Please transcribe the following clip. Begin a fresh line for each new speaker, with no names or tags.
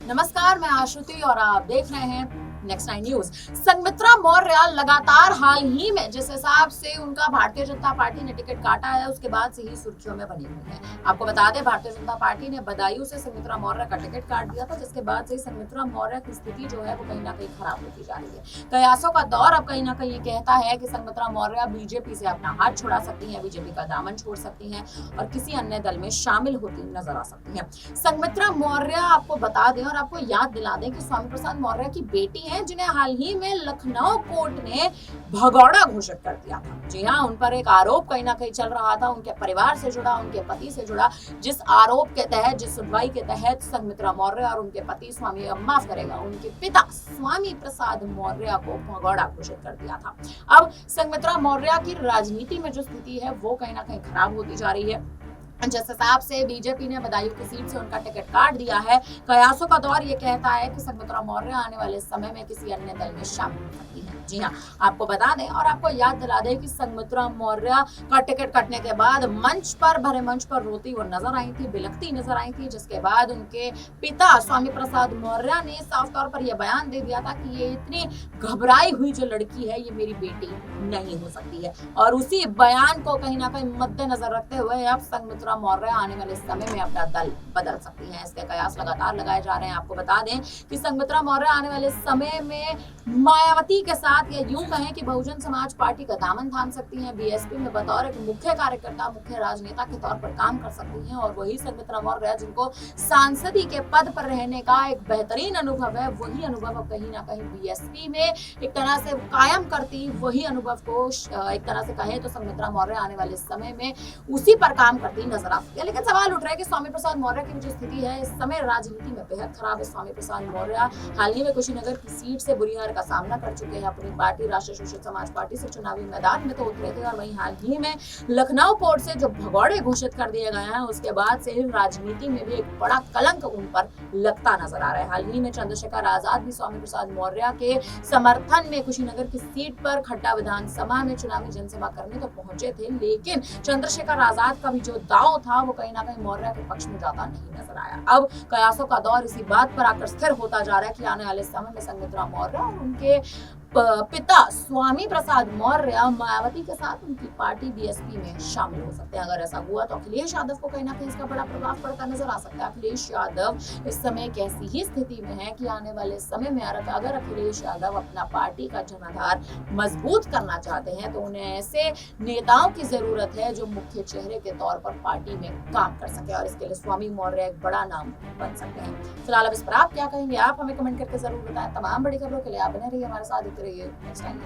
नमस्कार, मैं आश्रुति और आप देख रहे हैं नेक्स्ट 9 न्यूज। संघमित्रा मौर्य लगातार हाल ही में जिस हिसाब से उनका भारतीय जनता पार्टी ने टिकट काटा है, उसके बाद से ही सुर्खियों में बनी हुई है। आपको बता दें, भारतीय जनता पार्टी ने बदायूं से संघमित्रा मौर्य का टिकट काट दिया था, जिसके बाद से संघमित्रा मौर्य की स्थिति जो है वो कहीं ना कहीं खराब होती जा रही है। कयासों का दौर अब कहीं ना कहीं ये कहता है कि संघमित्रा मौर्य बीजेपी से अपना हाथ छुड़ा सकती है, बीजेपी का दामन छोड़ सकती है और किसी अन्य दल में शामिल होती नजर आ सकती है। संघमित्रा मौर्य, आपको बता दें और आपको याद दिला दें कि स्वामी प्रसाद मौर्य की बेटी है, जिन्हें हाल ही में लखनऊ कोर्ट ने भगौड़ा घोषित कर दिया था। जी हाँ, उन पर एक आरोप कहीं ना कहीं चल रहा था, उनके परिवार से जुड़ा, उनके पति से जुड़ा, जिस आरोप के तहत, जिस सुनवाई के तहत संघमित्रा मौर्य और उनके पति स्वामी, माफ करेगा, उनके पिता स्वामी प्रसाद मौर्य को भगौड़ा घोषित कर दिया था। अब संघमित्रा मौर्य की राजनीति में जो स्थिति है वो कहीं ना कहीं खराब होती जा रही है। जिस हिसाब से बीजेपी ने बदायूं की सीट से उनका टिकट काट दिया है, कयासों का दौर ये कहता है कि संघमित्रा मौर्य आने वाले समय में किसी अन्य दल में शामिल हो सकती है। जी हाँ, आपको बता दें और आपको याद दिला दें कि संघमित्रा मौर्य का टिकट कटने के बाद भरे मंच पर रोती वो नजर आई थी, बिलखती नजर आई थी, जिसके बाद उनके पिता स्वामी प्रसाद मौर्य ने साफ तौर पर यह बयान दे दिया था कि ये इतनी घबराई हुई जो लड़की है, ये मेरी बेटी नहीं हो सकती है। और उसी बयान को कहीं ना कहीं मद्देनजर रखते हुए अब संघमित्रा मौर्य आने वाले समय में अपना दल बदल सकती हैं। इसके कयास लगातार लगाए जा रहे हैं। आपको बता दें कि संघमित्रा मौर्य आने वाले समय में मायावती के साथ, या यूं कहें कि बहुजन समाज पार्टी का दामन थाम सकती हैं, बीएसपी में बतौर एक मुख्य कार्यकर्ता, मुख्य राजनेता के तौर पर काम कर सकती हैं। और वही संघमित्रा मौर्य जिनको सांसदी के पद पर रहने का एक बेहतरीन अनुभव है, वही अनुभव अब कहीं ना कहीं बीएसपी में एक तरह से कायम करती, वही अनुभव को एक तरह से कहें तो संघमित्रा मौर्य आने वाले समय में उसी पर काम करती नजर आ सकती है। लेकिन सवाल उठ रहा है कि स्वामी प्रसाद मौर्य की जो स्थिति है इस समय राजनीति में बेहद खराब है। स्वामी प्रसाद मौर्य हाल ही में कुशीनगर की सीट से बुरी हार का सामना कर चुके हैं। अपनी पार्टी राष्ट्रीय शोषित समाज पार्टी से चुनावी मैदान में तो उतरे थे, और वहीं हाल ही में लखनऊ कोर्ट से जो भगौड़े घोषित कर दिए गए हैं, उसके बाद से राजनीति में भी एक बड़ा कलंक उन पर लगता नजर आ रहा है। हाल ही में चंद्रशेखर आजाद भी स्वामी प्रसाद मौर्य के समर्थन में कुशीनगर की सीट पर खड्डा विधानसभा में चुनावी जनसभा करने तो पहुंचे थे, लेकिन चंद्रशेखर आजाद का भी जो दांव था वो कहीं ना कहीं मौर्य के पक्ष में जाता नहीं नजर आया। अब कयासों का दौर इसी बात पर आकर स्थिर होता जा रहा है कि आने वाले समय में संघमित्रा मौर्य और उनके पिता स्वामी प्रसाद मौर्य मायावती के साथ उनकी पार्टी बीएसपी में शामिल हो सकते हैं। अगर ऐसा हुआ तो अखिलेश यादव को कहीं ना कहीं इसका बड़ा प्रभाव पड़ता नजर आ सकता है। अखिलेश यादव इस समय कैसी ही स्थिति में है कि आने वाले समय में अगर अखिलेश यादव अपना पार्टी का जनाधार मजबूत करना चाहते हैं तो उन्हें ऐसे नेताओं की जरूरत है जो मुख्य चेहरे के तौर पर पार्टी में काम कर सके, और इसके लिए स्वामी मौर्य एक बड़ा नाम बन सकते हैं। फिलहाल अब इस पर आप क्या कहेंगे, आप हमें कमेंट करके जरूर बताएं। तमाम बड़ी खबरों के लिए आप बने रहिए हमारे साथ, रहिए नेक्स्ट टाइम।